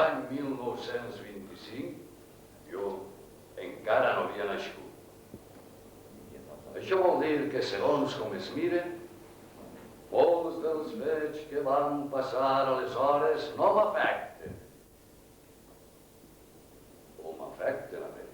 l'any 1925, jo encara no havia nascut. Això vol dir que, segons com es mire, molts dels fets que van passar aleshores no m'afecten. O m'afecten a ells.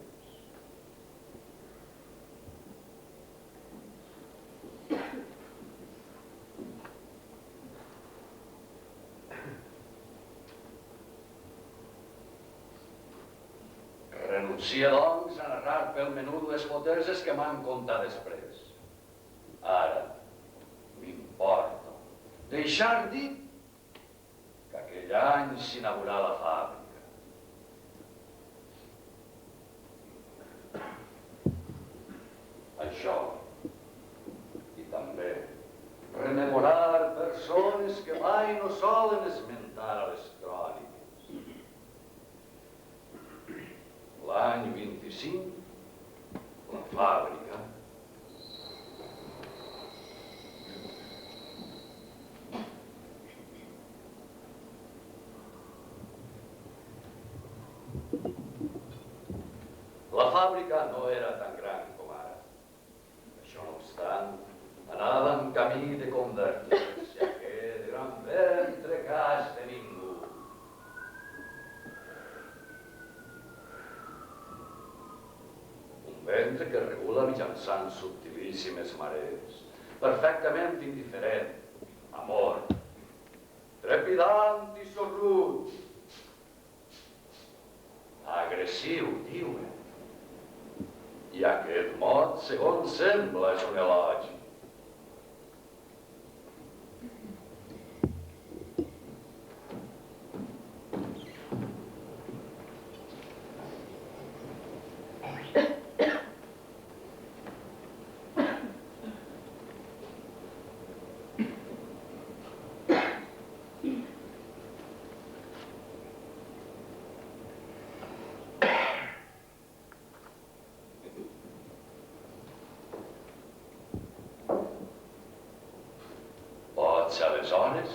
Renuncia, doncs, a narrar pel menut les foteses que m'han contat després. Ara, m'importa deixar dit que aquell any s'inaugurà la fàbrica. Això, i també rememorar persones que mai no solen esmentar a les cròniques. L'any 25, la fàbrica. La fàbrica no era tan gran com ara. Això no obstant, anava en camí de convertir-se a aquest gran ventre cas de ningú. Ventre que regula mitjançant subtilíssimes marees, perfectament indiferent, amor, trepidant i sorrut, agressiu, diuen. I aquest mot, segons sembla, és un elogi. Aleshores,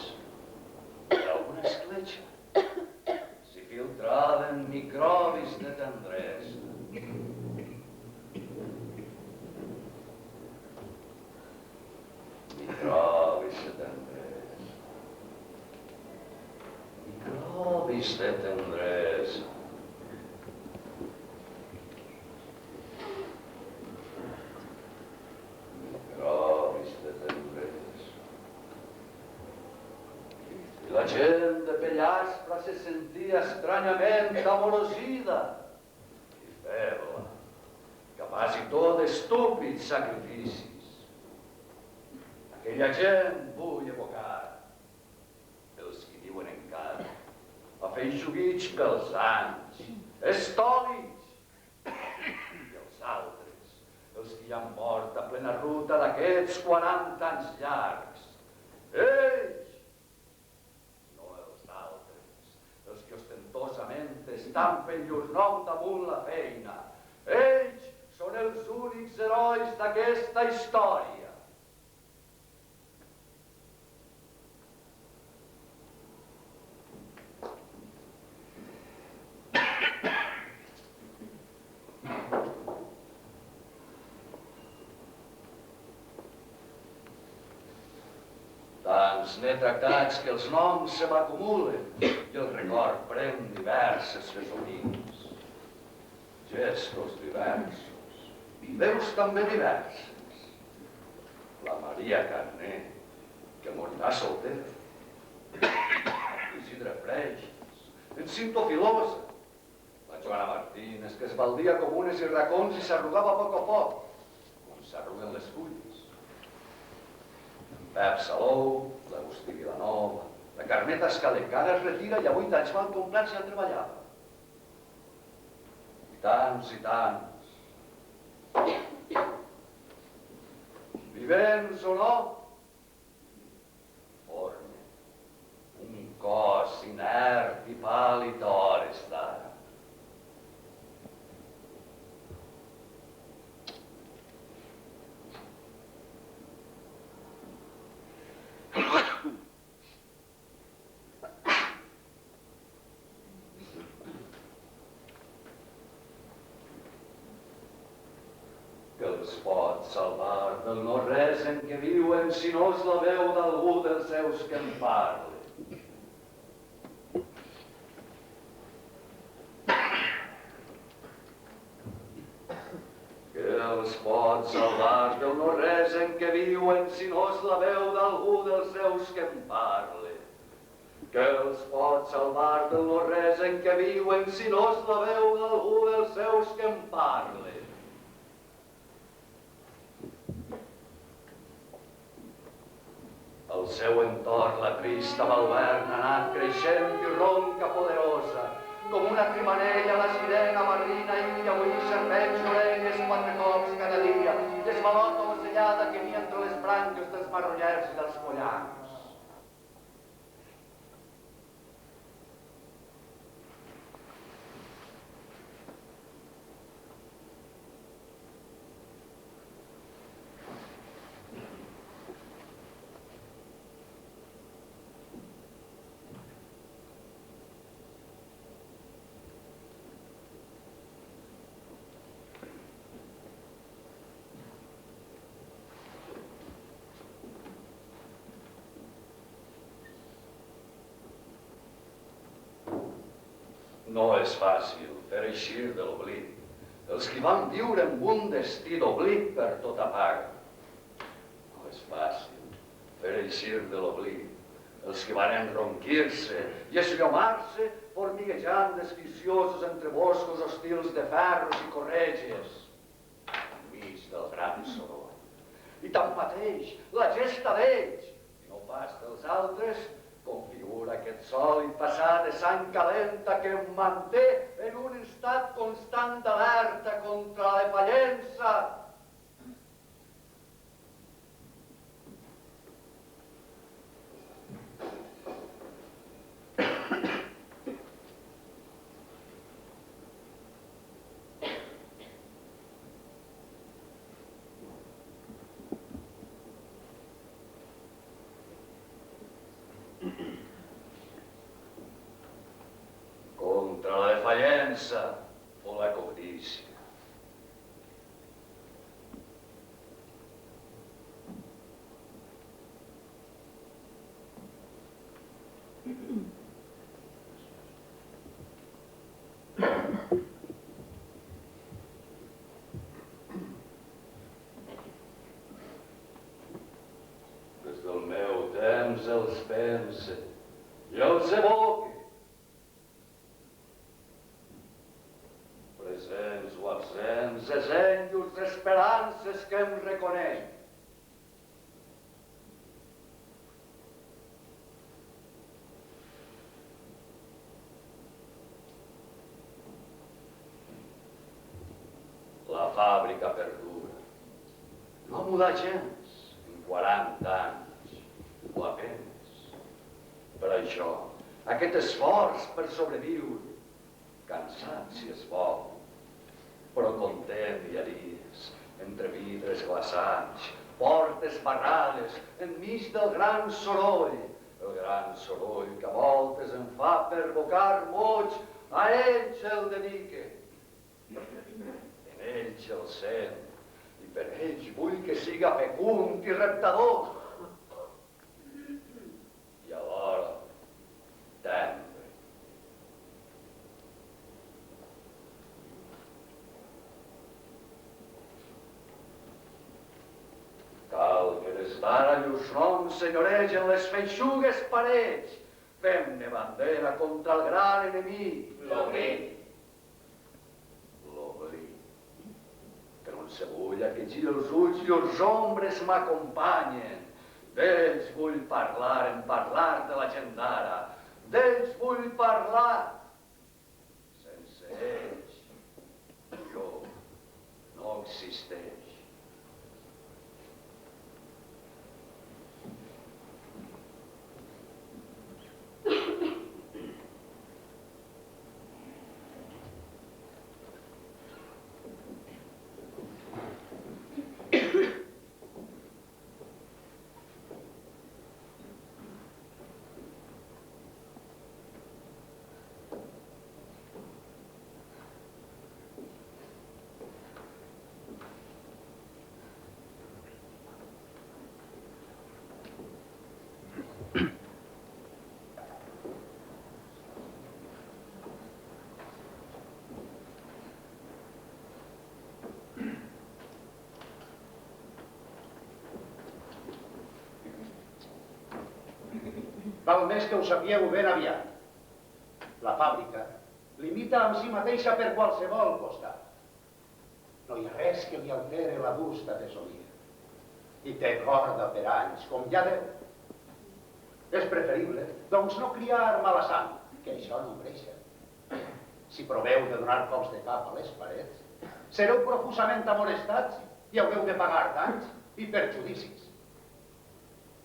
per alguna escletxa, s'hi filtraven microbis de tendresa. Microbis de tendresa. Microbis de tendresa. La gent de Pellaspra se sentia estranyament amorosida i feble, capaç i tot d'estúpids sacrificis. Aquella gent vull evocar els que diuen encara, afeixuguits pels anys, estòlics, i els altres, els que ja han mort a plena ruta d'aquests 40 anys llargs. Ells, ostentosament estampen llur nom damunt la feina. Ells són els únics herois d'aquesta història. Tants n'he tractats que els noms se m'acumulen i el record pren diverses fesomies, gestos diversos, veus també diverses. La Maria Carné, que morirà soltera, Isidre Freixas, en Cinto Filosa, la Joana Martínez, que es baldia comunes i racons i s'arrugava a poc, com s'arruguen les fulles. Pep Salou, l'Agustí Vilanova, la Carmeta Escalecana es retira i a 8 anys van comprar-se a treballar. I tants, vivents o no, formen un cos inert i pàl·lid a hores d'ara. que els pot salvar del no-res en què viuen si no és la veu d'algú dels seus que en parli. Que els pot salvar del no-res en què viuen si no és la veu d'algú dels seus que en parli. Que els pot salvar del no-res en què viuen si no és la veu d'algú dels seus que en parli. Al seu entorn la trista balverna ha anat creixent i ronca poderosa, com una trimanella la sirena marina i que avui serveix orelles 4 cops cada dia, desvalota ocellada que n'hi entre les branques dels marronyers i dels pollans. No és fàcil fer eixir de l'oblit els qui van viure amb un destí d'oblit per tota paga. No és fàcil fer eixir de l'oblit els que van enronquir-se i esllomar-se formiguejant desficiosos entre boscos hostils de ferros i corretges enmig del gran soroll. I tanmateix, la gesta d'ells, i no pas dels altres, configura aquest sòlid passat de sang calenta que em manté en un estat constant d'alerta contra la defallença. Contra la defallença o la cobdícia. Des del meu temps els pense i els evoque, presents o absents, esènyols d'esperances que em reconeix. La fàbrica perdura. No ha mudat gens en 40 anys, o apenas. Per això, aquest esforç per sobreviure, cansat si es vol, però content hi ha dies, entre vidres glaçats, portes barrades, enmig del gran soroll, el gran soroll que a voltes em fa pervocar moig, a ells el dedique. En ells el sent, i per ells vull que siga fecund i reptador. I alhora, tendre. Cal que des d'ara llurs noms senyoregen les feixugues parets, fem-ne bandera contra el gran enemic. L'oblit. Que no se vulla que giri els ulls i els ombres m'acompanyen. D'ells vull parlar en parlar de la gent d'ara. D'ells vull parlar. Sense ells, jo no existeix. val més que ho sapigueu ben aviat. La fàbrica limita amb si mateixa per qualsevol costat. No hi ha res que li altere la justa tesoria. I té corda per anys, com ja veu. És preferible, doncs, no criar mala sang, que això no creixer. Si proveu de donar cops de cap a les parets, sereu profusament amorestats i haureu de pagar danys i perjudicis.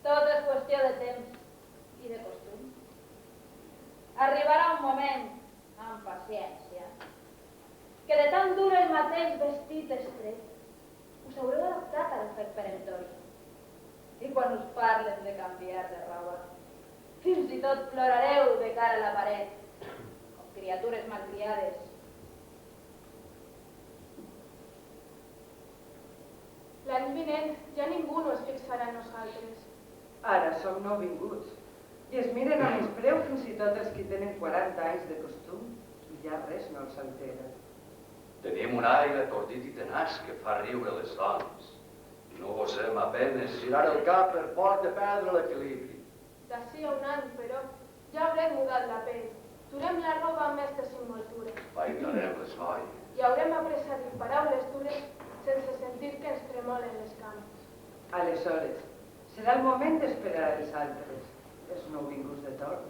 Tot és qüestió de temps i de costum. Arribarà un moment, amb paciència, que de tan dur el mateix vestit estret, us haureu adaptat a l'efecte peremptori. I quan us parlen de canviar de roba, fins i tot plorareu de cara a la paret, com criatures malcriades. L'any vinent ja ningú no es fixarà en nosaltres. Ara som nouvinguts i es miren a menyspreu fins i tot els que tenen 40 anys de costum i ja res no els altera. Tenim un aire tordit i tenaç que fa riure les dones. No gosem apenes girar el cap per por de perdre l'equilibri. D'ací a un any, però, ja haurem mudat la pell. Durem la roba amb més desimboltura. Bailarem les noies. I haurem après a dir paraules dures sense sentir que ens tremolen les cames. Aleshores, serà el moment d'esperar els altres, els nouvinguts de torn,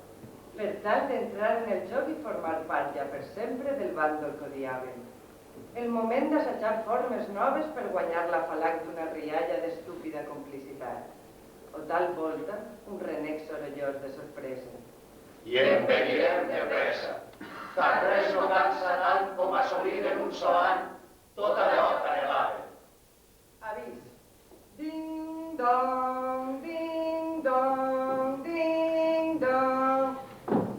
per tal d'entrar en el joc i formar part ja per sempre del bàndol que odiaven. El moment d'assajar formes noves per guanyar la falange d'una rialla d'estúpida complicitat. O tal volta, un renec sorollós de sorpresa. I envelirem de pressa. Tant res no cansa tant com assolir en un sol any tot allò que anhelaven. Avís. Ding dong, ding dong, ding dong.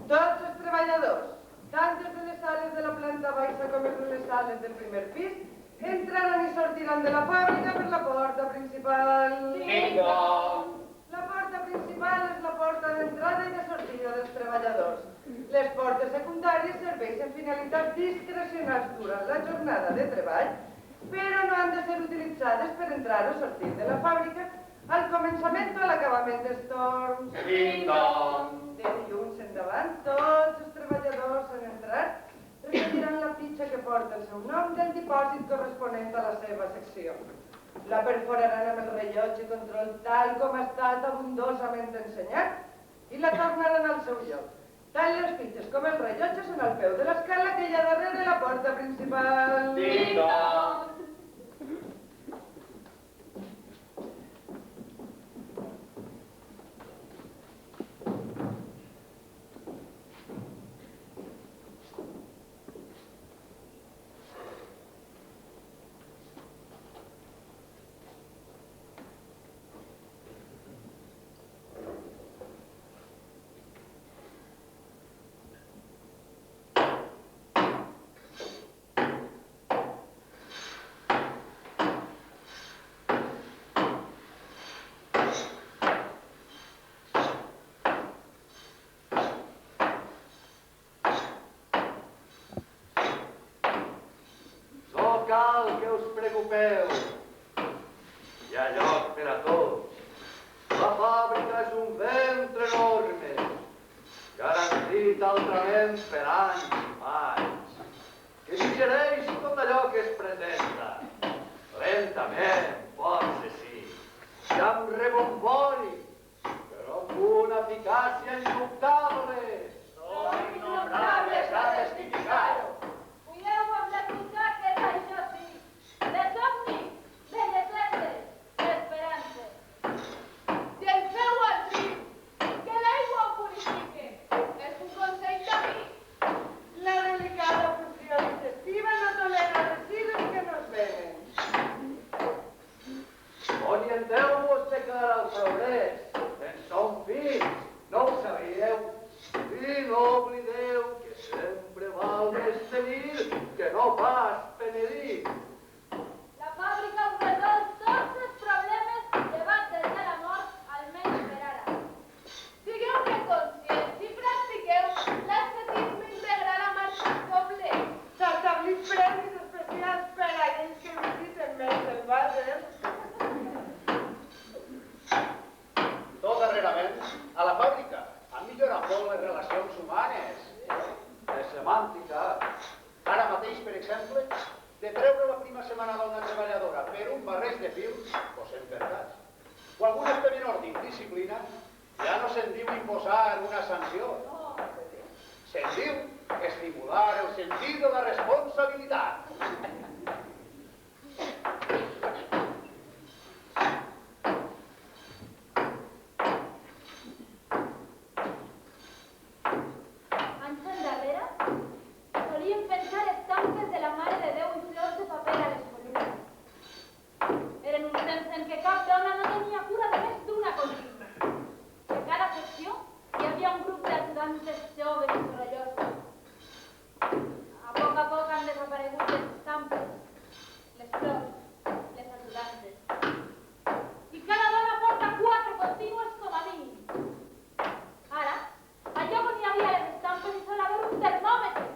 Tots els treballadors, tant des de les sales de la planta baixa com des de les sales del primer pis, entraran i sortiran de la fàbrica per la porta principal. Ding dong! La porta principal és la porta d'entrada i de sortida dels treballadors. Les portes secundàries serveixen finalitats discrecionals durant la jornada de treball, però no han de ser utilitzades per entrar o sortir de la fàbrica al començament o a l'acabament dels torns. Ding dong! De dilluns endavant, tots els treballadors han entrat, recolliran la fitxa que porta el seu nom del dipòsit corresponent a la seva secció. La perforaran amb el rellotge control tal com ha estat abundosament ensenyat i la tornaran al seu lloc. Tant les fitxes com el rellotge són al peu de l'escala que hi ha darrere la porta principal. Ding dong! Cal que us preocupeu. Hi ha lloc per a tots. La fàbrica és un ventre enorme, garantit altrament per anys i anys, que digereix tot allò que es presenta. Lentament, força sí, i amb rebombori, però amb una eficàcia indubtable. Són innombrables a testificar-ho. Cuideu amb les butxaques, això sí, de somnis, de llegendes, d'esperances. Si el feu al riu, que l'aigua ho purifique. És un consell d'amic. La delicada funció digestiva no tolera residus que no es venen. Orienteu-vos de cara al progrés. En som fills, no ho sabíeu? I no oblideu que sempre val més tenir que no pas penedir. La fàbrica us resol tots els problemes llevat del de la mort, almenys per ara. Sigueu ben conscients i practiqueu l'ascetisme integral amb el doble. S'establir premis especials per a aquells que visiten més el vàter. Tot darrerament, a la fàbrica, enmig semàntica. Ara mateix, per exemple, de treure la prima setmanada a una treballadora per un barreig de fils, posem per cas, o algun acte menor d'indisciplina, ja no se'n diu imposar una sanció. Se'n diu estimular el sentit de la responsabilitat. Anys endarrere, solíem pensar estampes de la Mare de Déu i flors de paper a les columnes. Eren uns temps en què cap dona no tenia cura de més d'una consigna. De cada secció hi havia un grup d'ajudantes joves i sorollosos. A poc han desaparegut les estampes, les flors, les ajudantes. I cada dona porta 4 contínues com a mínim. Ara, al lloc on hi havia les estampes hi sol haver un termòmetre.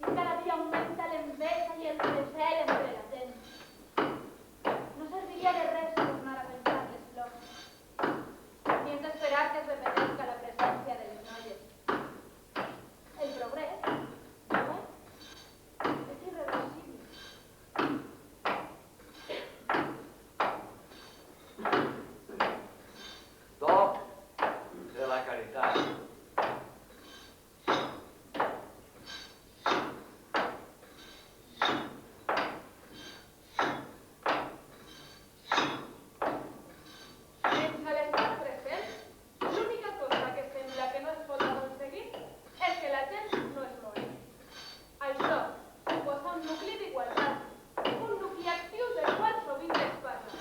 I cada dia augmenta l'enveja i el recel entre la gent. No serviria de res tornar a pensar les flors. Ni hem d'esperar que es repeteixi la presència de les noies. El progrés, no? És irreversible. Toc de la caritat. Fins a l'estat present, l'única cosa que sembla que no es pot aconseguir és que la gent no es mori. Això suposa un nucli d'igualtat, un nucli actiu del qual sovint es parla.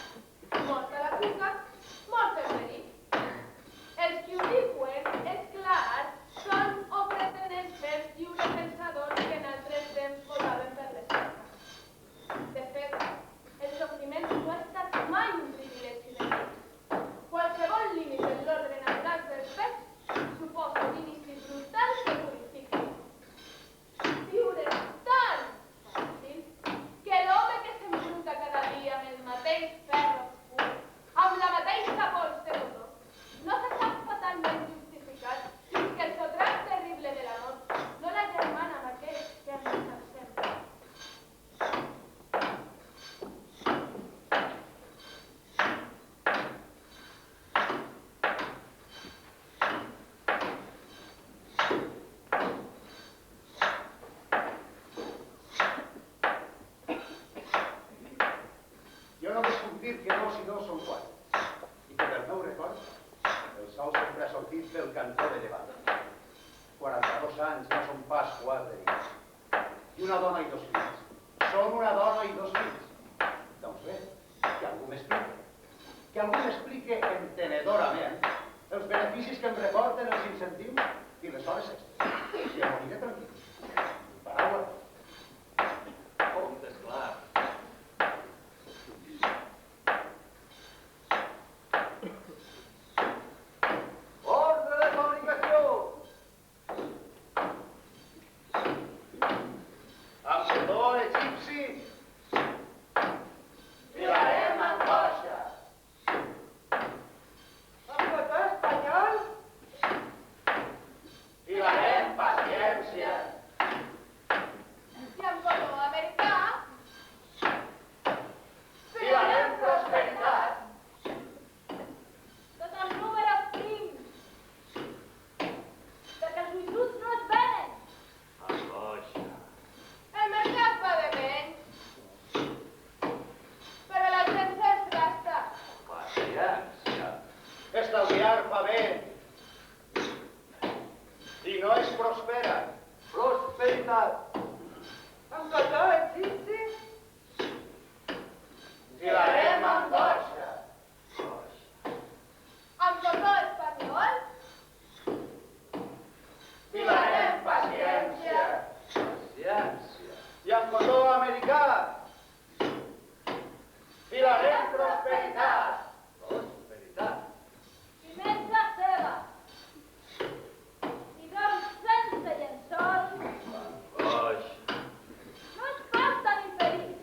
Mort a la cuca, mort el verí. Els qui ho diuen, és clar, són o pretenen ser lliurepensadors que en altres temps votaven per les armes. De fet, el sofriment no ha estat mai un privilegi de ningú. Qualsevol límit en l'ordre natural dels fets suposa un inici brutal que purifica. Viure és tan fàcil que l'home que s'embruta cada dia amb el mateix ferro obscur, amb la mateixa pols de botó, no se sap fatalment justificat fins que el sotrac terrible de la mort no la germana amb aquell que han estat sempre. Jo només puc dir que 2 i 2 són 4. I que pel meu record, el sol sempre ha sortit del cantó de llevant. 42 anys no són pas 4 dies. I una dona i 2 fills. Són una dona i 2 fills. Doncs bé, que algú m'expliqui. Que algú m'explique entenedorament els beneficis que em reporten els incentius i les hores extres. I em moriré tranquil. Paraula. Comptes clar. Ordre de fabricació. Amb cotó egipci. Filarem angoixa. Amb cotó espanyol, Filarem paciència. I amb color americà, Filarem prosperitat. Tot amb números prims. Perquè els uixuts no es venen. Angoixa. el mercat va de menys. Però la gent se'ls gasta. Paciència. Estalviar fa bé. I no es prospera. Prosperitat. amb cotó egipci, Filarem angoixa. Amb cotó espanyol, Filarem paciència. Paciència. I amb cotó americà. Filarem prosperitat. Prosperitat. Pimenta ceba. I dorms sense llençol. Angoixa. No es falta ni perill.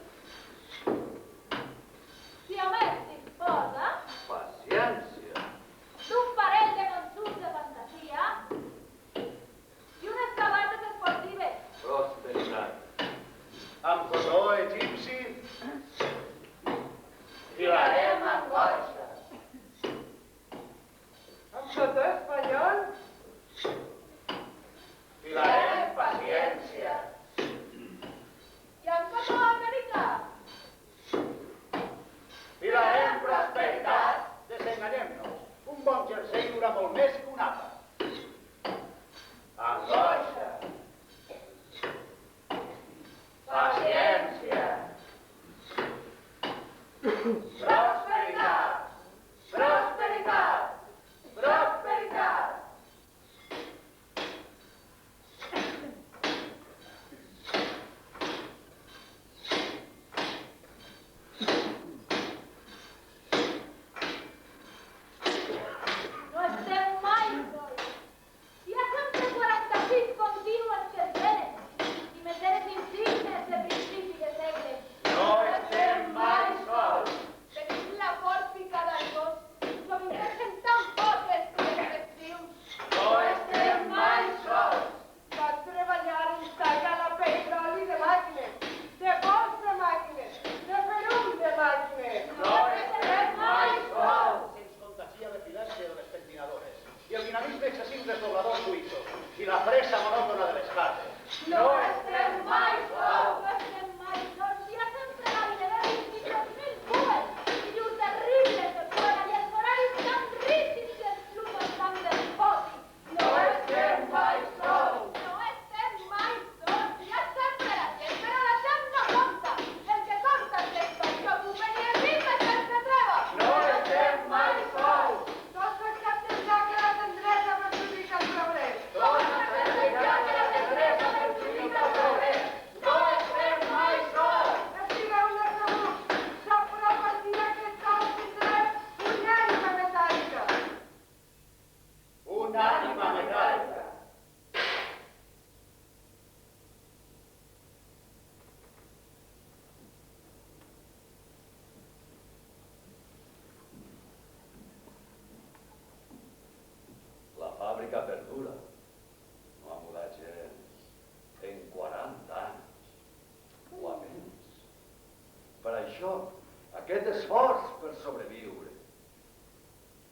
aquest esforç per sobreviure.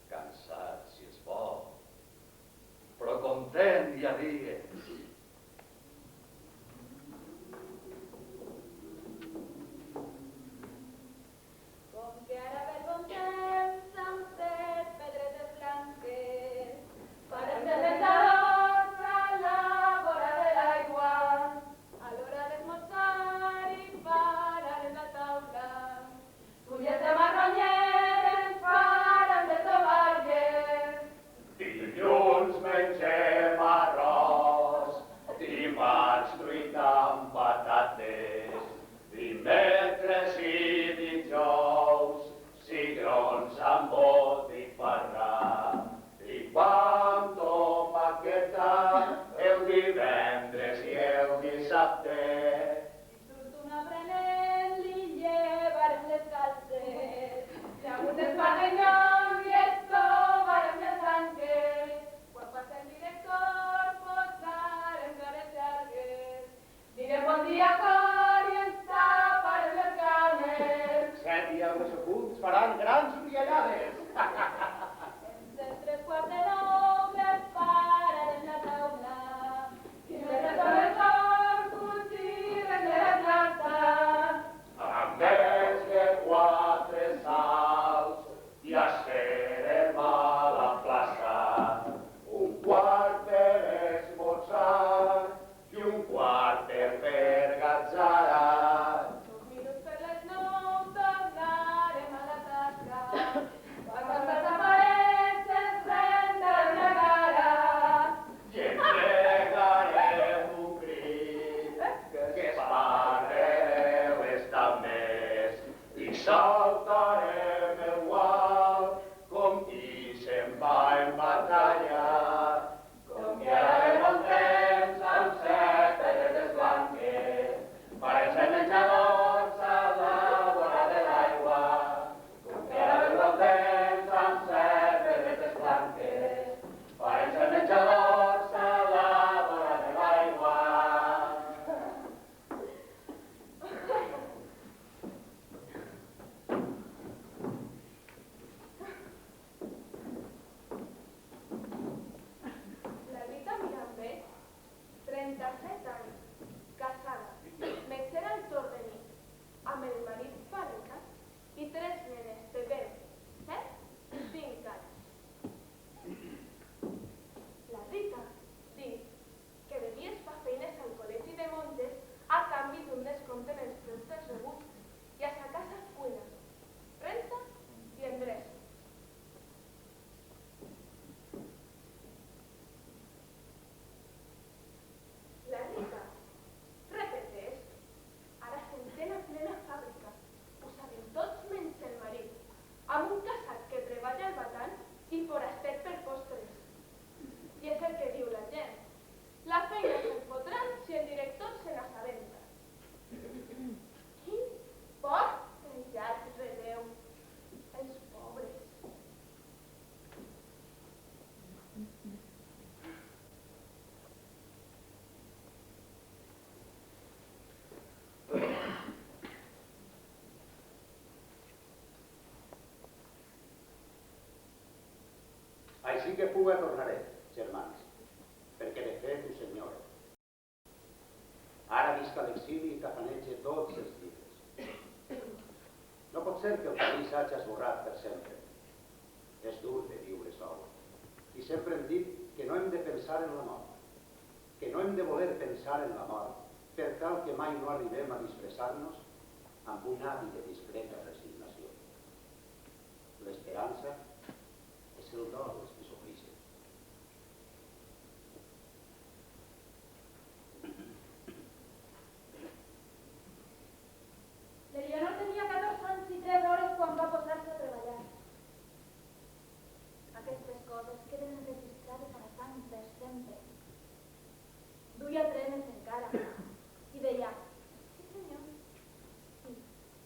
Cansat, si és bo, però content i alegre. Com que ara ve el bon temps, amb set pedretes blanques, farem de rentadors a la vora de l'aigua, A l'hora d'esmorzar i farem la taula. fulles de marronyer ens faran de tovalles. Dilluns mengem arròs, dimarts truita amb patates, dimecres i dijous, cigrons amb botifarra, i pa amb tomaqueta el divendres i el dissabte. Si surt un aprenent, li llevarem les calces. Si algun espardenyol i estovarem les anques. Quan passa el director, posarem cares llargues. Direm bon dia cor i ens taparem les cames. Set i els ocults faran grans riallades. Entre 3:15 prepararem la taula. I mentre tot el cor curtirem de les cartes. A més de 4 salts ja serem a la plaça. Un quart per esmorzar i un quart per gatzara. 2 minuts per les 9 tornarem a la tasca. Quan desapareix ens rentarem la cara. I entregarem un crit que esparreu les tames i saltarem el gual com qui se'n va en batalla. Com que ara ve el bon temps amb set pedretes blanques, farem ser menjadors a la vora de l'aigua. Com que ara ve el bon temps amb set pedretes blanques, farem ser menjadors a la vora de l'aigua. La Rita Mirambell, 37 anys, casada, metgera al Torrení, amb el marit Pareca i 3 nenes de 10, 7 i 5 anys. La Rita diu que de dies fa feines al col·legi de monges a canvi d'un descompte en els preus dels rebuts i a sa casa cuina, renta i endreça. La Rita repeteix, ara s'entén a plena fàbrica, ho sabem tots menys el marit, amb un casat que treballa al batan i foraster per postres. I és el que diu la gent. La feina se'n fotran si el director se n'assabenta. Quin poc trellat rebeu, els pobres. Així que puga tornaré, germans, perquè de fet ho senyora. Ara visc a l'exili i tafanege tots els llibres. No pot ser que el camí s'hagi esborrat per sempre. És dur de viure sol. I sempre hem dit que no hem de pensar en la mort, que no hem de voler pensar en la mort, per tal que mai no arribem a disfressar-nos amb un hàbit de discreta resignació. L'esperança és el do dels que s'oblixen. L'Eleonor tenia 14 anys i 3 hores quan va posar-se a treballar. Aquestes coses queden enregistrades a la sang per sempre. Duia trenes encara i deia: sí senyor, sí,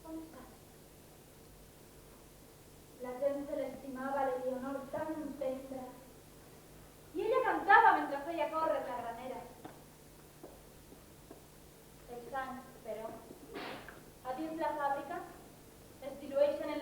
on estàs? La gent se l'estimava a l'Eleonor tan tendra. I ella cantava mentre feia córrer la granera. Els anys, però, a dins la fàbrica es dilueixen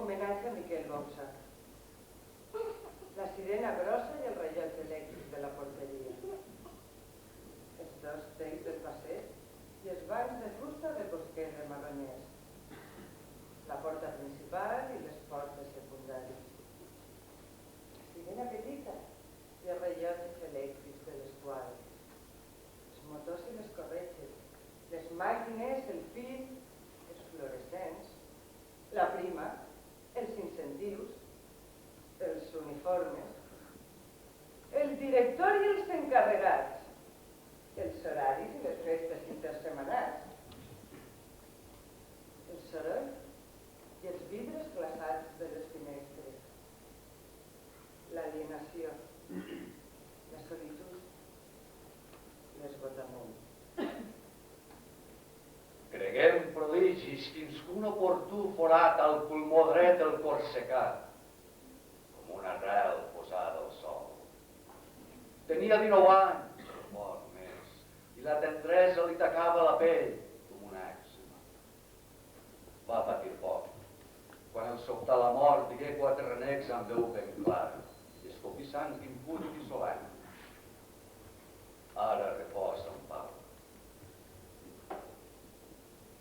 Homenatge a Miquel Boxa. La sirena grossa i el rellotge elèctric de la porteria. Els dos tecs del passeig i els bancs de fusta de Cosquer de Marronyers. La porta principal i les portes secundàries. La sirena petita i els rellotges elèctrics de les quadres. Els motors i les corretges, les màquines, el fil, els fluorescents, la prima, els incentius, els uniformes, el director i els encarregats, els horaris i les festes intersemanals, el soroll i els vidres glaçats de les finestres, l'alienació, la solitud, l'esgotament. Creguem prodigis quins que un oportú forat al pulmó dret del Corsecà, com una arrel posada al sol. Tenia 19 anys, o poc més, i la tendresa li tacava la pell com un èxima. Va patir poc. Quan el sobtà la mort, digué 4 renecs amb veu ben clara i escopí sang impúdic i solemne. Ara reposa en pau.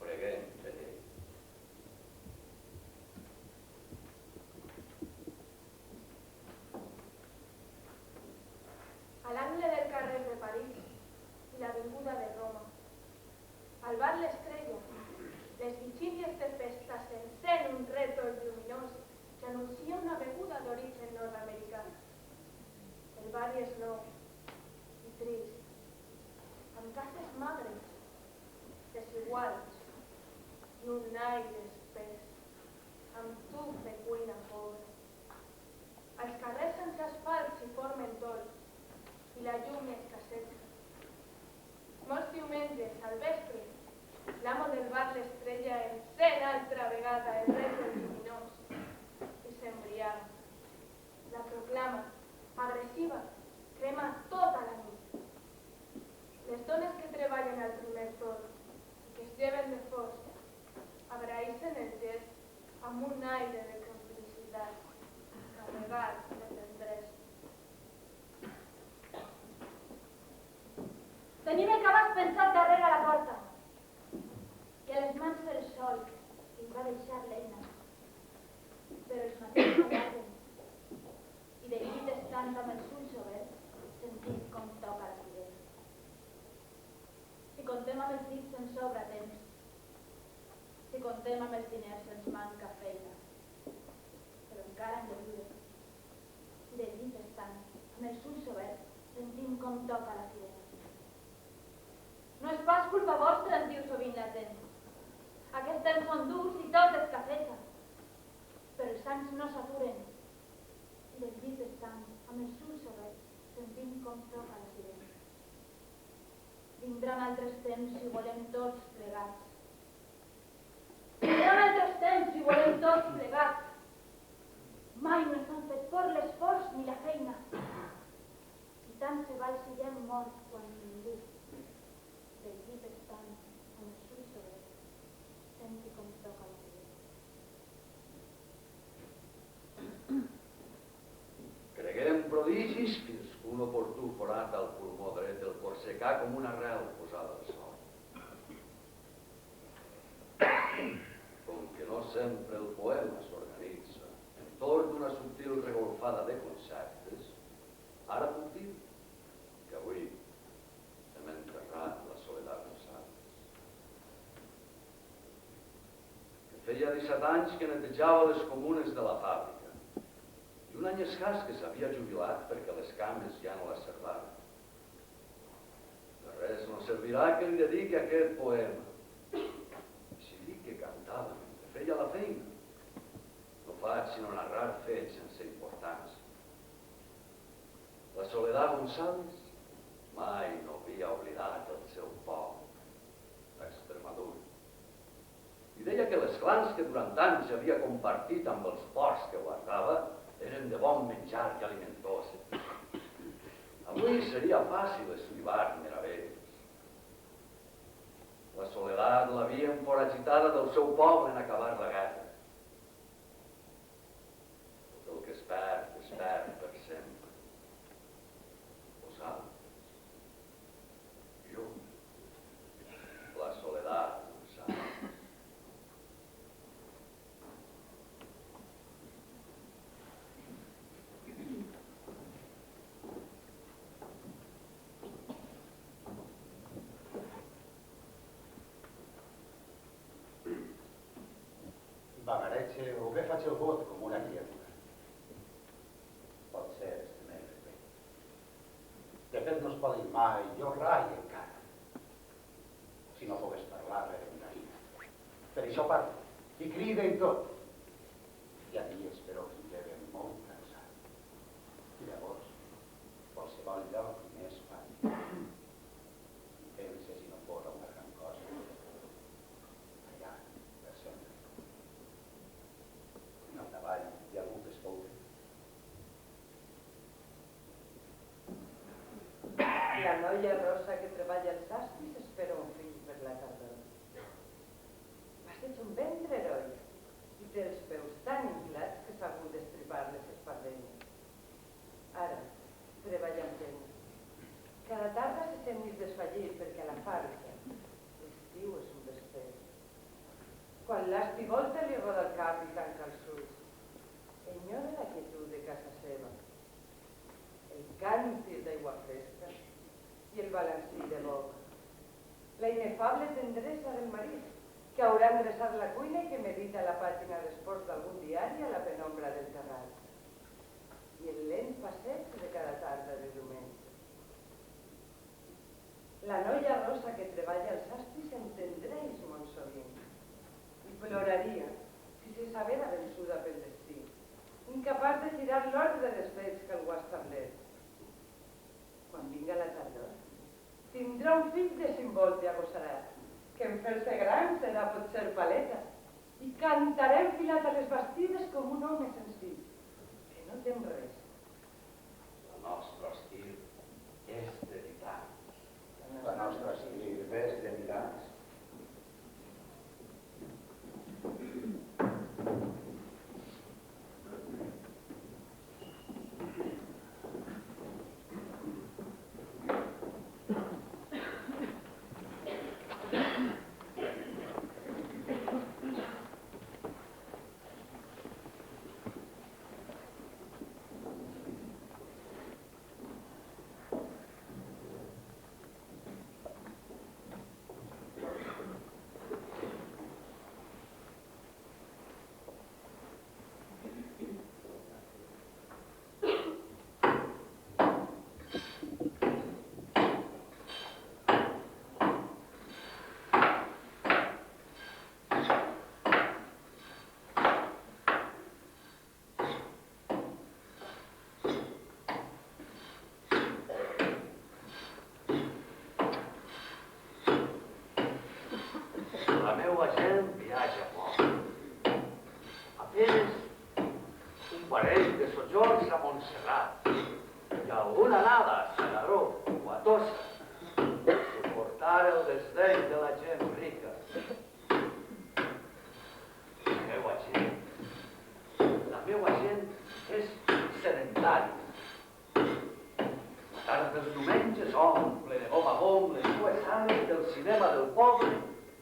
Preguem per ell. A l'angle del carrer de París i l'avinguda de Roma, al bar L'Estrella, les vigílies de festa s'encén un rètol lluminós que anuncia una beguda d'origen nord-americà. El barri és nou i trist, amb cases magres, desiguals, i un aire espès, amb tub de cuina pobre. Els carrers sense asfalt s'hi formen dolç i la llum escasseja. Molts diumenges, al vespre, l'amo del bar L'Estrella encén altra vegada el rètol lluminós i s'embriaga. La proclama, agressiva, crema tota la nit. Les dones que treballen al primer torn i que es lleven de força agraeixen el gest amb un aire de complicitat, carregat de tendresa. Tenim el cabàs pensat darrere la porta i a les mans el sol i va deixar l'eina. Però els matins no guarden i de llit estant amb els ulls oberts sentim com toca la sirena. Si contem amb els dits ens sobra temps. Si contem amb els diners ens manca feina. Però encara hem de viure. I de llit estant amb els ulls oberts sentim com toca la sirena. No és pas culpa vostra, ens diu sovint la gent. Aquests temps són durs i tot escasseja. Però els anys no s'aturen. I del llit estant amb els ulls oberts sentim com toca la sirena. Vindran altres temps si ho volem tots plegats. Vindran altres temps si ho volem tots plegats. Mai no ens han fet por l'esforç ni la feina. I tant se val si ja hem mort quan ningú del llit estant amb els ulls oberts senti com toca la sirena. Creguem prodigis fins que un oportú forat al pulmó dret del Corsecà com una arrel posada al sol. Com que no sempre el poema s'organitza entorn d'una subtil regolfada de conceptes, ara puc dir que avui hem enterrat la Soledat González, que feia 17 anys que netejava les comunes de la fàbrica i un any escàs que s'havia jubilat perquè les cames ja no la servaven. De res no servirà que li dediqui aquest poema. I si dic que cantava mentre feia la feina, no faig sinó narrar fets sense importància. La Soledat González mai no havia oblidat el seu poble, l'Extremadura. I deia que les clans que durant anys havia compartit amb els porcs que guardava eren de bon menjar i alimentós. Avui seria fàcil escrivar meravelles. La Soledat l'havien foragitada del seu poble en acabar la guerra. m'agareja o bé faig el vot com una criatura. Pot ser este meu bé. De fet no es pot dir mai, jo rai encara. Si no pogués parlar, rebendaria. Per això parlo, i crida i tot. Hi ha dies, però, que em lleven molt cansat. I llavors, qualsevol lloc més fan. Pense si no fos una gran cosa. Allà, per sempre. I al davall hi ha algú que escolta. La noia rosa que treballa als sastres espera un fill per la tardor. Vas fet un ventre heroi i té els peus tan inflats que s'ha hagut d'estripar les espardenyes. Ara, treballa amb feina. Cada tarda se sent mig desfallir perquè a la fàbrica l'estiu és un vesper. Quan l'astivolta li roda el cap i tanca els ulls. Enyora la quietud de casa seva. El càntir d'aigua fresca i el balancí de boca. La inefable tendresa del marit, que haurà endreçat la cuina i que medita la pàgina d'esports d'algun diari a la penombra del terrat. I el lent passeig de cada tarda de diumenge. La noia rosa que treballa als sastres s'entendreix molt sovint i ploraria si se sabera vençuda pel destí, incapaç de girar l'ordre dels fets que algú ha establert. Quan vinga la tardor, tindrà un fill desimbolt i agosarat, que en fer-se gran serà potser paleta, i cantarà enfilat a les bastides com un home senzill, que no tem res. El nostre estil és de titans. La nostra estil és de mirants. La meua gent viatja poc. Apenes un parell de sojorns a Montserrat i alguna anada a Sanaró o a Tossa, suportar el desdeny de la gent rica. La meua gent és sedentària. La tarda dels diumenges omple de gom a gom les dues sales del cinema del poble,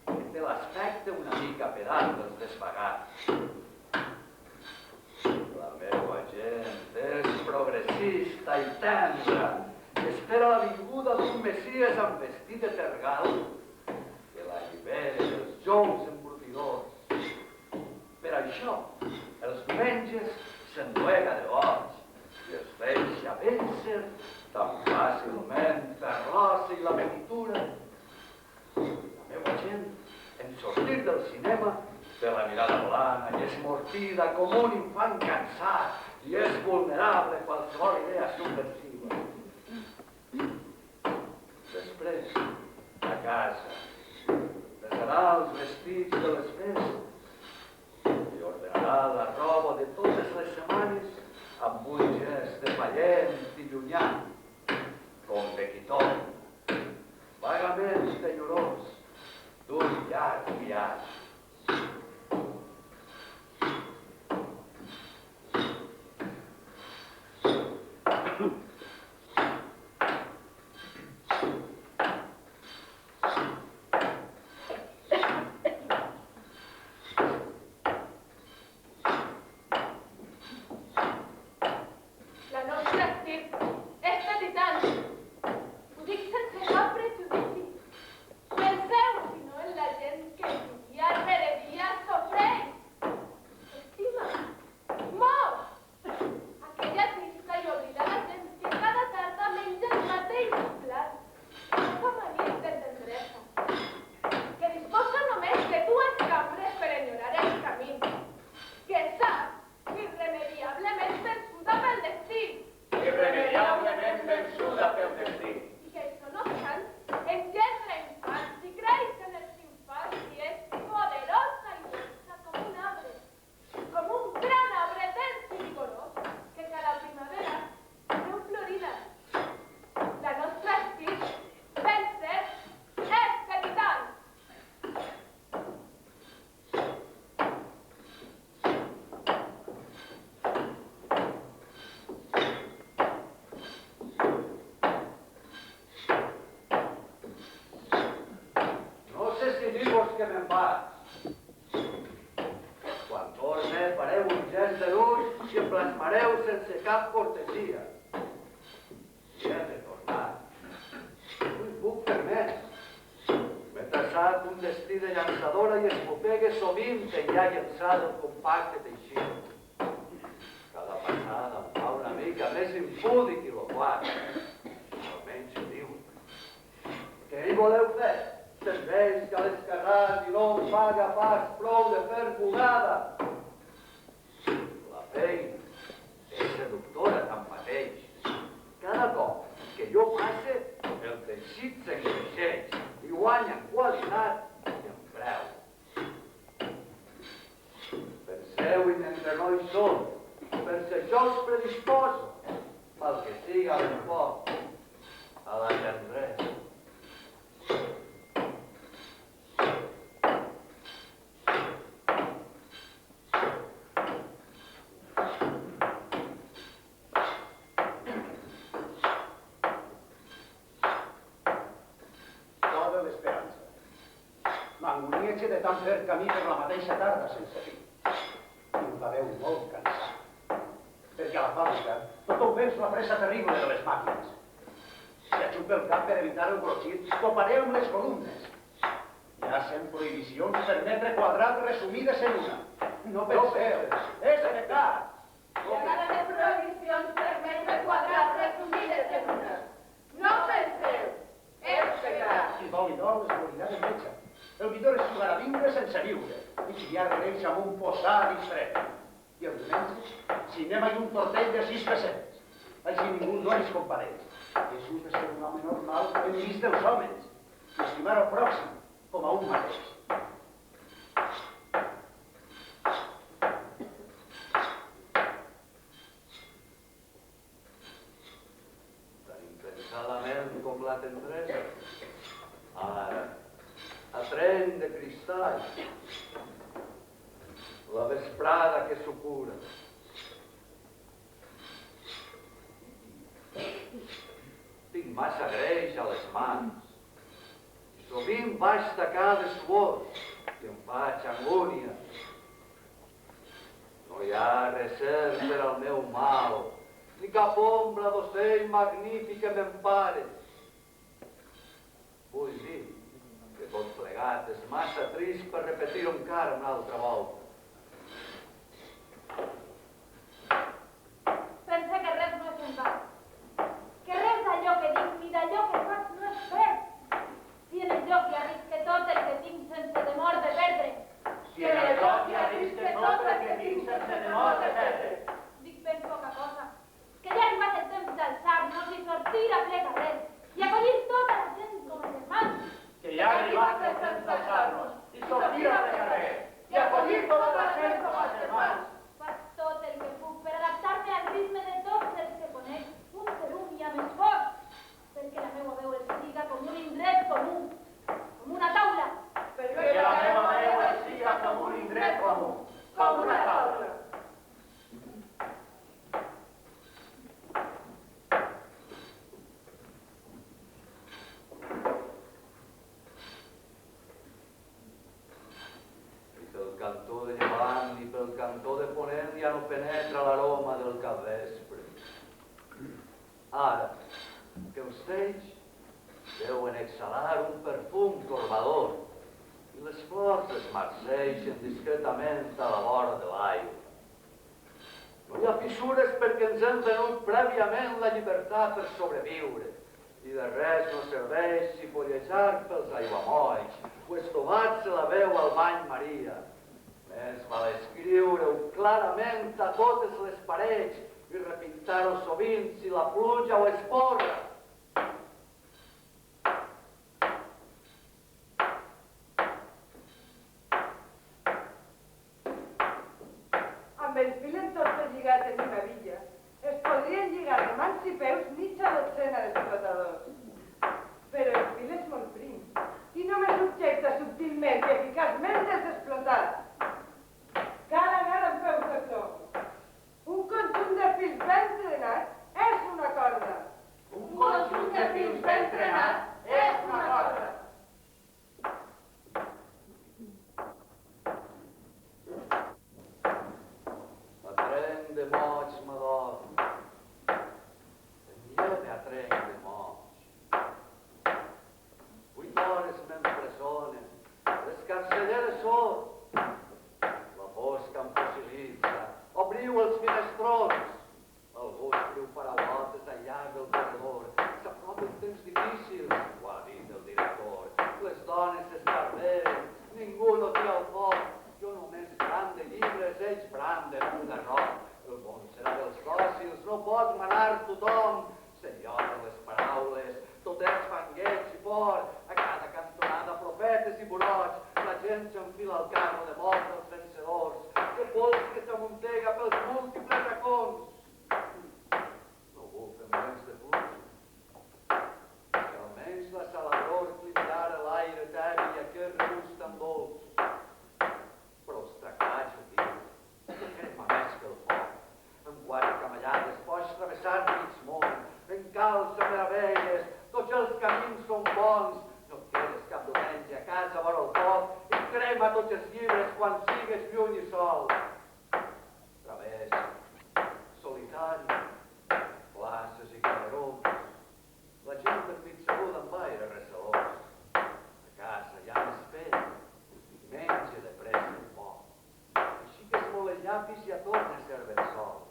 que té l'aspecte una mica pedant dels desfagats. La meua gent és progressista i tendra, espera la vinguda d'un messies amb vestit de tergal que l'allibere dels jous embrutidors. Per això, els diumenges s'ennuega de goig i es deixa vèncer tan fàcilment per l'oci i la petitura. La meua gent, en sortir del cinema, té la mirada plana i esmortida com un infant cansat i és vulnerable a qualsevol idea subversiva. Després, a casa, besarà els vestits de les festes i ordenarà la roba de totes les setmanes amb un gest de pallent i llunyà, com de qui torna, vagament enyorós, d'un llarg viatge. La nostra estirp és de titans. Ho dic sense cap prejudici. Penseu, si no, en la gent que vivia que me'n vaig. Quan torne fareu un gest de l'ull i em plasmareu sense cap cortesia. I he de tornar. No hi puc fer més. M'he traçat un destí de llançadora i esbufegue sovint que hi ha llançat el compacte teixit. Cada passada em fa una mica més impúdic i loquat. Almenys ho diu. Què hi voleu fer? Serveis que a l'escarrat i no em paga pas prou de fer bugada. La feina és seductora tanmateix. Cada cop que jo passe, el teixit s'engreixeix i guanya en qualitat i en preu. Penseu i mentre no hi som, per si això us predisposo, pel que siga ben poc, a la tendresa. Tota l'esperança. M'angoniege de tant fer camí per la mateixa tarda sense fi. I em va veu molt cansat. Perquè a la fàbrica tot ho veus la pressa terrible de les màquines. Si aixupo el cap per evitar el brotxit, toparé amb les columnes. Hi ha 100 prohibicions per metre quadrat resumides en una. No penseu, és pecat. Hi ha de prohibicions per metre quadrat resumides en una. No penseu, és pecat. Si vol i dol, es morirà de metge. El millor és jugar a viure sense viure. I si hi ha releix amb un posat i fred. I els diumenges, cinema i un tortell de 6 pessetes. Així ningú no ens compareix. Jesús de ser un home normal enmig dels homes. I estimar el pròxim com a un mateix. Tan impensadament com la tendresa. Ara, a tren de cristall. La vesprada que s'ocura. Tinc massa greix a les mans. I sovint vaig tacar de suors i em faig angúnia. No hi ha recert per al meu mal, ni cap ombra d'ocell magnífic que m'empare. Vull dir que tot plegat és massa trist per repetir-ho encara una altra volta. Pensa que res no és en va. Que res d'allò que dic ni d'allò que faig no és fer. Si en el joc hi arrisque tot el que tinc sense temor de perdre. Si en el joc hi arrisque tot el que tinc sense temor de perdre. Dic ben poca cosa. Que ja ha arribat el temps d'alçar-nos i sortir a ple carrer i acollir tota la gent com a germans. Que ja ha arribat el temps d'alçar-nos i sortir a ple carrer i acollir tota la gent com a germans. Faig tot el que puc per adaptar-me al ritme de tots els que conec, un per un i a més fort, perquè la meua veu els siga com un indret comú, com una taula. Que la meva veu es siga com un indret comú, com una taula. I pel cantó de llevant i pel cantó de ponent ja no penetra l'aroma del capvespre. Ara, que els tells deuen exhalar un perfum torbador i les flors es marceixen discretament a la vora de l'aigua. No hi ha fissures perquè ens hem venut prèviament la llibertat per sobreviure i de res no serveix si pollejar pels aiguamolls o estovar-se la veu al bany Maria. Més val escriure-ho clarament a totes les parets i repintar-ho sovint si la pluja ho esporra. Amb el fil entorpes lligat en una villa, es podrien lligar de mans i peus mitja dotzena d'explotadors. Però el fil és molt prim i només subjecta subtilment i eficaçment els explotats. Cal anar amb peus de plom. Un conjunt de fils ben trenat és una corda. Un conjunt de fils ben trenat és una corda. premsa. Obriu els finestrons. Algú escriu paraulotes al llarg del corredor. S'apropen temps difícils, ho ha dit el director. Les dones s'escarderen, ningú no té el foc. Jo només brande llibres, ells branden un garrot. El món serà dels dòcils, no pot manar tothom. S'enlloren les paraules, tot és fangueig i por. A cada cantonada profetes i burots. La gent s'enfila al carro de mort dels vencedors. Que pols que s'amuntega pels múltiples racons. No bufen vents de fluix. Que almenys la salador clitara l'aire tebi i aquest regust tan dolç. Però els tractats ho diuen, que crema més que el foc. En quatre camallades pots travessar mig món, en calça meravelles, tots els camins són bons. No et quedes cap diumenge a casa vora el foc i crema tots els llibres quan sigues lluny i sol. Través, solitari, places i carrerons. La gent per mig saluda amb aire recelós. A casa ja m'espera i menja de pressa un poc. Així que esmola el llapis i ja torna a ser ben sol.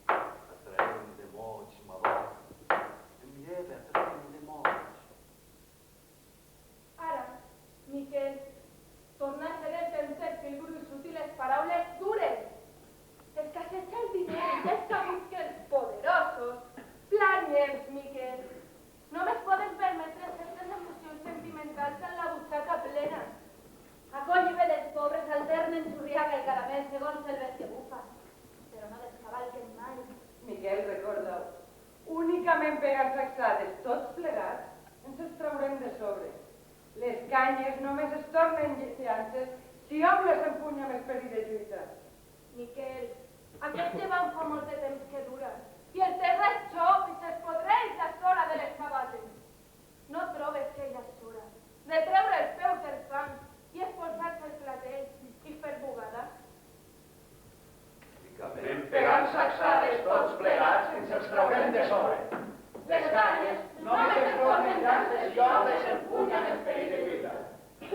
Atraent de moig m'aboc, em lleva atraent de moig. Ara, Miquel, torna a ser el tercer figura i sutiles paraules dures. Escasseja el diner i és sabut que els poderosos planyers, Miquel. Només poden permetre certes emocions sentimentals en la butxaca plena. A cònjuge dels pobres alternen xurriaga i caramel segons el vent que bufa, però no descavalquen mai. Miquel, recorda-ho. Únicament per sacsades, tots plegats, ens els traurem de sobre. Les canyes només es tornen llances si hom les empunya amb esperit de lluita. Miquel, aquest llevant fa molt de temps que dura i el terra és xop i s'espodreix la sola de les sabates. No trobes que ella és hora de treure els peus del fang i esforçar-se el clatell i fer bugada? Ben pegant sacsades tots plegats ens els traurem de sobre. Les canyes només es tornen llances i hom les empunya amb esperit de lluita.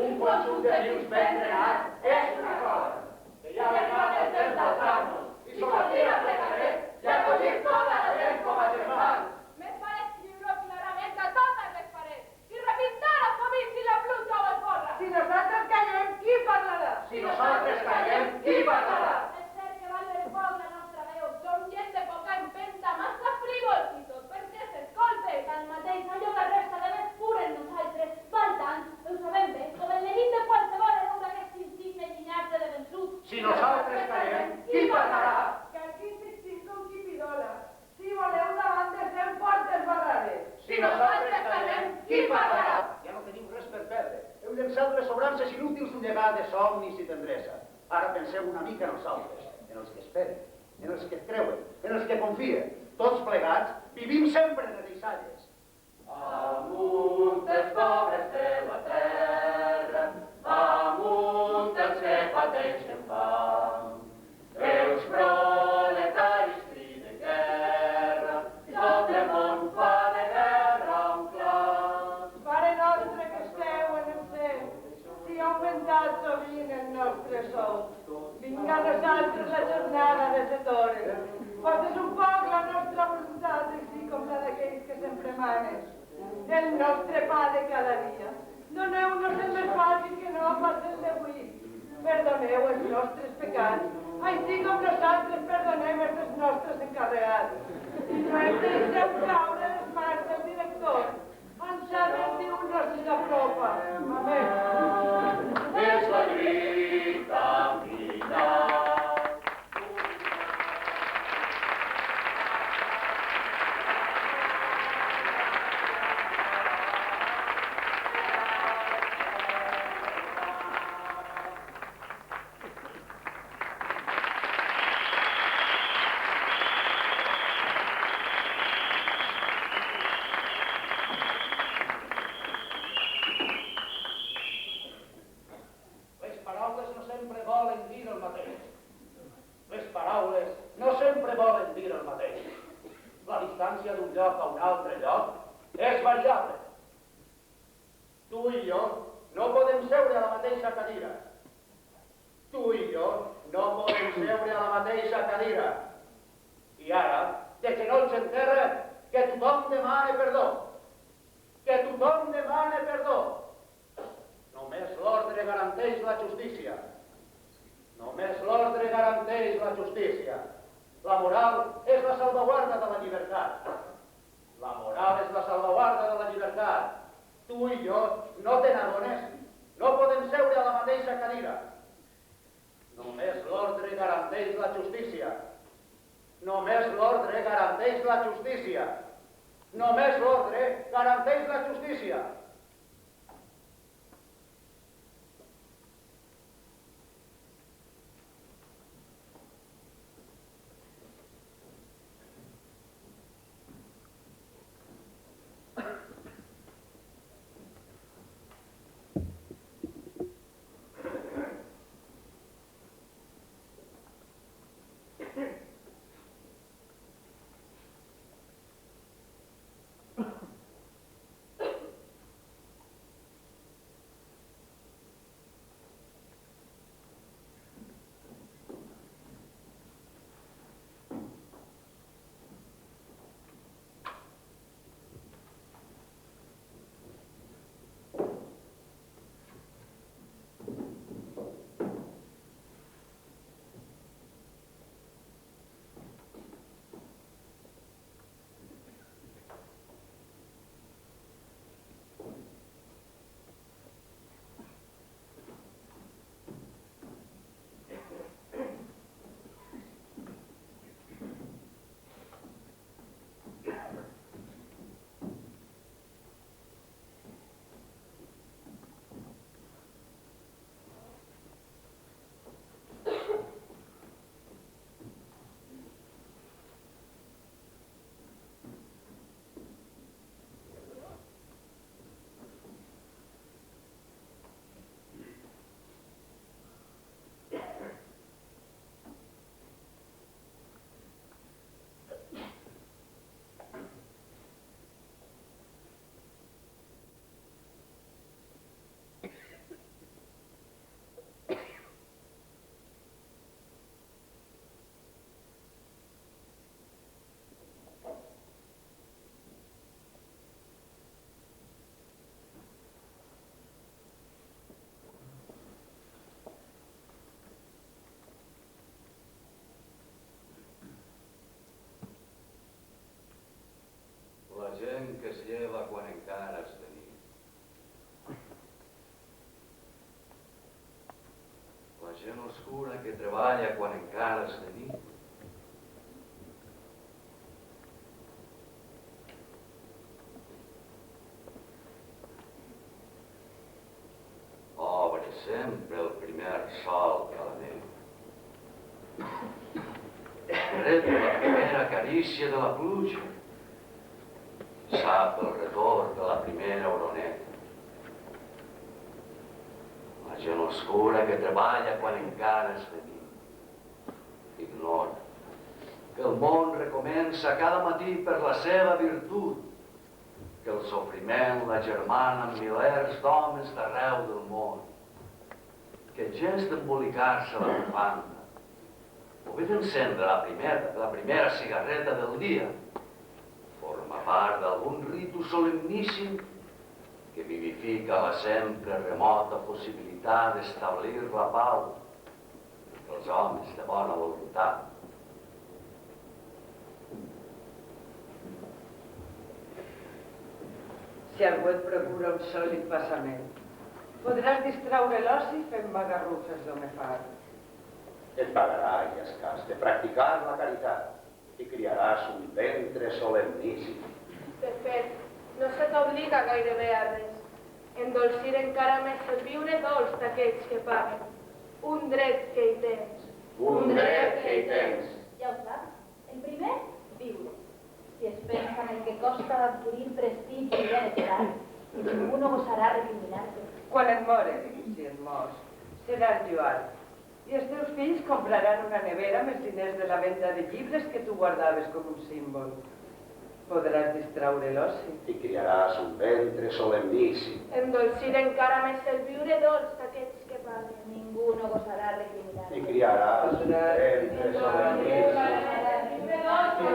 Un conjunt de rius ben drenat és una cosa. Que ja vendrà el temps d'alçar-nos i sortir a plegaret i acollir tota la gent com a germans. Més val escriure clarament a totes les parets i repintar els comins si la pluja o el forra. Si nosaltres callem, qui parlarà? Si nosaltres callem, qui parlarà? És cert que val el foc la nostra veu. Som gent de poca empenta, massa frívols i tot perquè s'escolte. Tanmateix, allò que resta de més pur en nosaltres, val tant, ho sabem bé, com el neguit de qualsevol hereu d'aquest insigne llinatge de vençut. Si nosaltres callem, qui parlarà? Que aquí s'extinga un quipidola. Si voleu davant de 100 portes barrades. Si nosaltres callem, qui parlarà? Ja no tenim res per perdre. Heu llençat les sobrances inútils d'un llegat de somnis i tendresa. Ara penseu una mica en els altres, en els que esperen, en els que creuen, en els que confien. Tots plegats vivim sempre de deixalles. Amunt els pobres de la terra, amunt els que pateixen fam. Els proletaris criden guerra, i tot el món fa de guerra un clam. Pare nostre que esteu en el cel, si ha augmentat sovint el nostre sou. Vinga a nosaltres la jornada de set hores. Foses un poc la nostra voluntat, així com la d'aquells que sempre manes. El nostre pa de cada dia. Doneu-nos el més fàcil que no pas el d'avui. Perdoneu els nostres pecats, així com nosaltres perdonem els nostres encarregats. I no ens deixeu caure les mans del director. Encara diu-nos si s'apropa. Amén. És la lluita final. Les paraules no sempre volen dir el mateix. Les paraules no sempre volen dir el mateix. La distància d'un lloc a un altre lloc és variable. Tu i jo no podem seure a la mateixa cadira. Tu i jo no podem seure a la mateixa cadira. I ara, de que no els enterra, que tothom demane perdó. Que tothom demane perdó. Només l'ordre garanteix la justícia. Només l'ordre garanteix la justícia. La moral és la salvaguarda de la llibertat. La moral és la salvaguarda de la llibertat. Tu i jo no te n'adones. No podem seure a la mateixa cadira. Només l'ordre garanteix la justícia. Només l'ordre garanteix la justícia. Només l'ordre garanteix la justícia. La gent que es lleva quan encara és de nit. La gent oscura que treballa quan encara és de nit. Obre sempre el primer sol que la neu. Rep la primera carícia de la pluja. Sap el retorn de la primera oroneta. La gent oscura que treballa quan encara és de nit. Ignora que el món recomença cada matí per la seva virtut, que el sofriment la germana amb milers d'homes d'arreu del món, que el gest d'embolicar-se la bufanda o bé d'encendre la primera cigarreta del dia forma part d'algun ritu solemníssim que vivifica la sempre remota possibilitat d'establir la pau entre els homes de bona voluntat. Si algú et procura un sòlid passament, podràs distraure l'oci fent magarrufes d'home fart. Et pagarà, i escàs, de practicar la caritat i criaràs un ventre solemníssim. De fet, no se t'obliga gairebé a res. Endolcir encara més el viure dolç d'aquells que paguen. Un dret que hi tens. Un dret que hi tens. Ja ho saps. El primer, viure. Si es pensa en el que costa adquirir prestigi i benestar, ningú no gosarà recriminar-te. Quan et mores, si et mors, seràs lloat. I els teus fills compraran una nevera amb els diners de la venda de llibres que tu guardaves com un símbol. Podràs distraure l'oci. I criaràs un ventre solemníssim. Endolcir encara més el viure dolç d'aquells que paguen. Ningú no gosarà recriminar. I criaràs un ventre solemníssim. I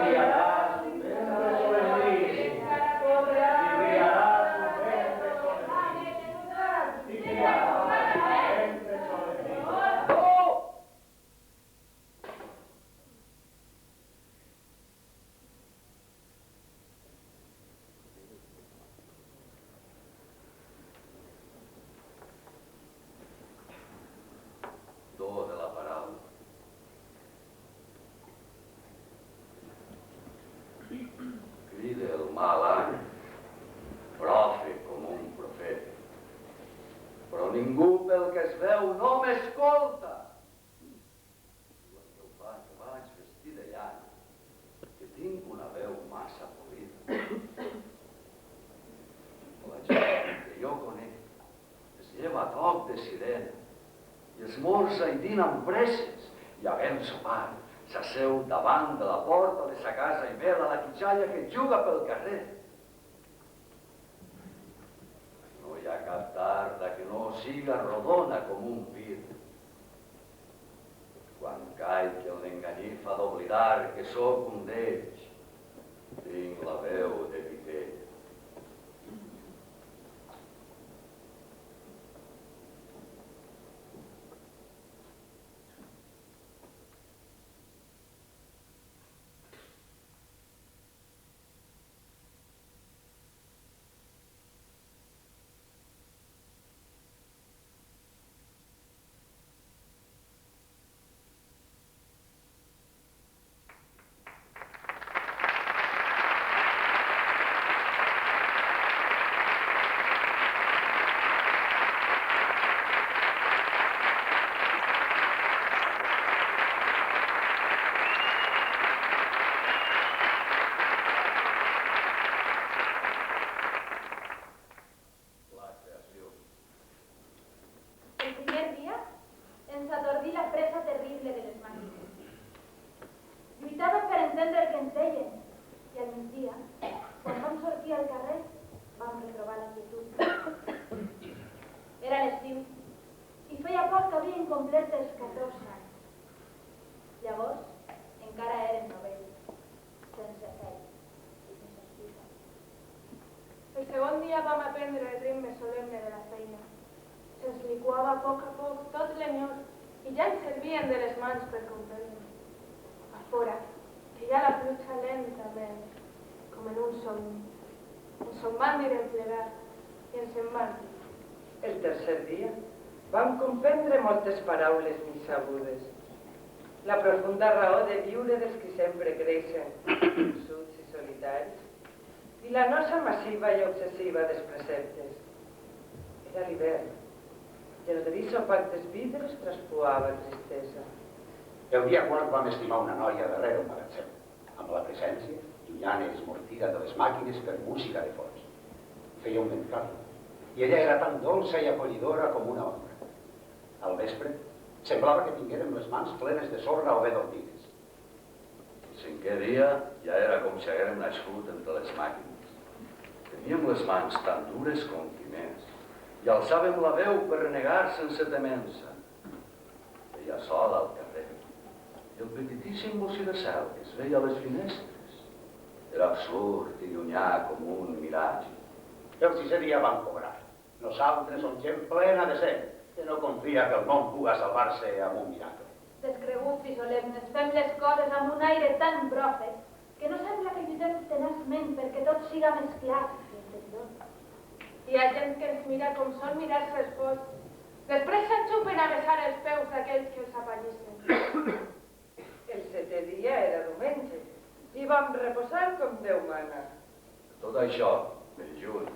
criaràs un ventre solemníssim. I criaràs un ventre solemníssim. I criaràs un ventre solemníssim. Do de la paraula. Crida el mal any, profe com un profeta. Però ningú pel que es veu no m'escolta. Diu el teu pa que vaig vestir de llana, que tinc una veu massa polida. La gent que jo conec es lleva a toc de sirena i esmorza i dina amb presses i havent sopat s'asseu davant de la porta de sa casa i vela la quitxalla que juga pel carrer. No hi ha cap tarda que no siga rodona com un pir. Quan caic el n'enganyifa d'oblidar que sóc un d'ells, tinc la veu de Vitell. Era l'estiu i feia poc que havia incomplert els 14 anys. Llavors, encara érem novells, sense feina i sense explicar. El segon dia vam aprendre el ritme solemne de la feina. Se'ns liquava a poc tot l'enyor i ja ens servien de les mans per complir-lo. A fora, que ja la pluja lentament, com en un somni. Ens en van dir en plegar i ens en van dir. El tercer dia vam comprendre moltes paraules mig sabudes. La profunda raó de viure dels que sempre creixen, suts i solitaris, i la nosa massiva i obsessiva dels preceptes. Era l'hivern, i el gris opac dels vidres traspuava tristesa. El dia quart vam estimar una noia darrere el magatzem, amb la presència llunyana i esmortida de les màquines per música de fons. Feia un vent càlid, i ella era tan dolça i acollidora com una ombra. Al vespre, semblava que tinguérem les mans plenes de sorra o bé d'ortigues. El cinquè dia ja era com si haguérem nascut entre les màquines. Teníem les mans tan dures com primers i alçàvem la veu per renegar sense temença. Feia sol al carrer i el petitíssim bocí de cel que es veia a les finestres era absurd i llunyà com un miratge. El sisè dia vam cobrar. Nosaltres som gent plena de seny, que no confia que el món puga salvar-se amb un miracle. Descreguts i solemnes, fem les coses amb un aire tan profet que no sembla que lluitem tenaçment perquè tot siga més clar i entenedor. Hi ha gent que ens mira com sol mirar-se els pots. Després s'enxupen a besar els peus d'aquells que els apallissen. El setè dia era diumenge i vam reposar com Déu mana. Tot això, el juny,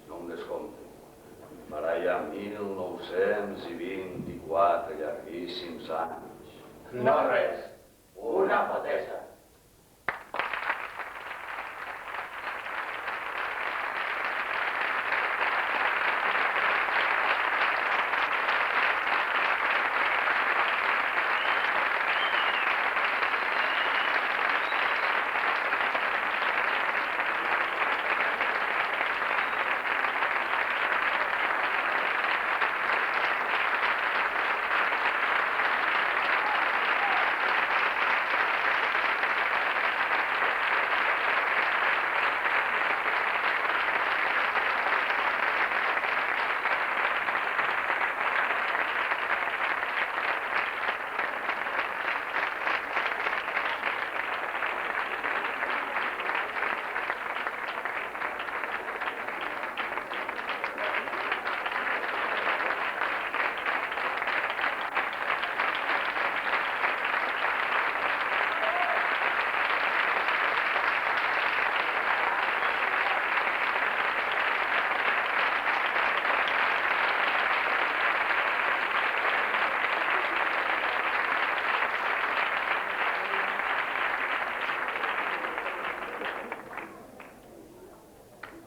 no em descompte. Farà ja 1924 llarguíssims anys. No res, una potesa.